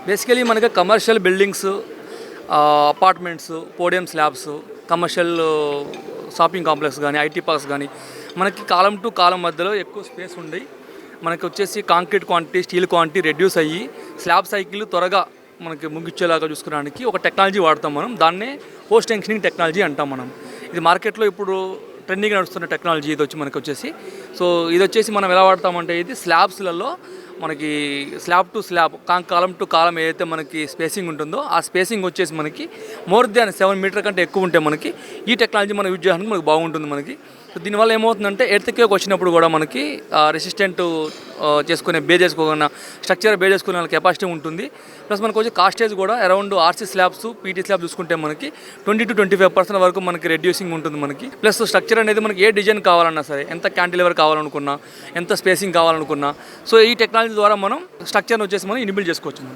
Basically మనకి commercial buildings, apartments, podium slabs, commercial shopping complex కానీ, IT parks కానీ మనకి కాలం టు కాలం మధ్యలో ఎక్కువ స్పేస్ ఉండి మనకి వచ్చేసి concrete quantity, steel quantity reduce అయ్యి స్లాబ్ సైకిల్ త్వరగా మనకి ముగిచ్చేలాగా చూసుకోవడానికి ఒక టెక్నాలజీ వాడతాం మనం. దాన్నే పోస్ట్ టెన్షనింగ్ టెక్నాలజీ అంటాం మనం. ఇది మార్కెట్లో ఇప్పుడు ట్రెండింగ్గా నడుస్తున్న టెక్నాలజీ ఇది మనకి వచ్చేసి. సో ఇది వచ్చేసి మనం ఎలా వాడతామంటే, ఇది స్లాబ్స్లలో మనకి slab to slab, column to column ఏదైతే మనకి స్పేసింగ్ ఉంటుందో ఆ స్పేసింగ్ వచ్చేసి మనకి మోర్ దాన్ 7 మీటర్ కంటే ఎక్కువ ఉంటే మనకి ఈ టెక్నాలజీ మనం యూజ్ చేయడానికి మనకు బాగుంటుంది మనకి. సో దీనివల్ల ఏమవుతుందంటే ఎర్త్క్వేక్ వచ్చినప్పుడు కూడా మనకి రెసిస్టెంట్ చేసుకునే చేసుకోకుండా స్ట్రక్చర్ చేసుకునే కెపాసిటీ ఉంటుంది. ప్లస్ మనకు వచ్చి కాస్టేజ్ కూడా around RC slabs, PT slab చూసుకుంటే మనకి 20 to 25% వరకు మనకి రెడ్యూసింగ్ ఉంటుంది మనకి. ప్లస్ స్ట్రక్చర్ అనేది మనకి ఏ డిజైన్ కావాలన్నా సరే, ఎంత క్యాంటిలివర్ కావాలనుకున్నా, ఎంత స్పేసింగ్ కావాలనుకున్నా, సో ఈ టెక్నాలజీ ద్వారా మనం స్ట్రక్చర్ని వచ్చేసి మనం ఇన్బిల్డ్ చేసుకోవచ్చు.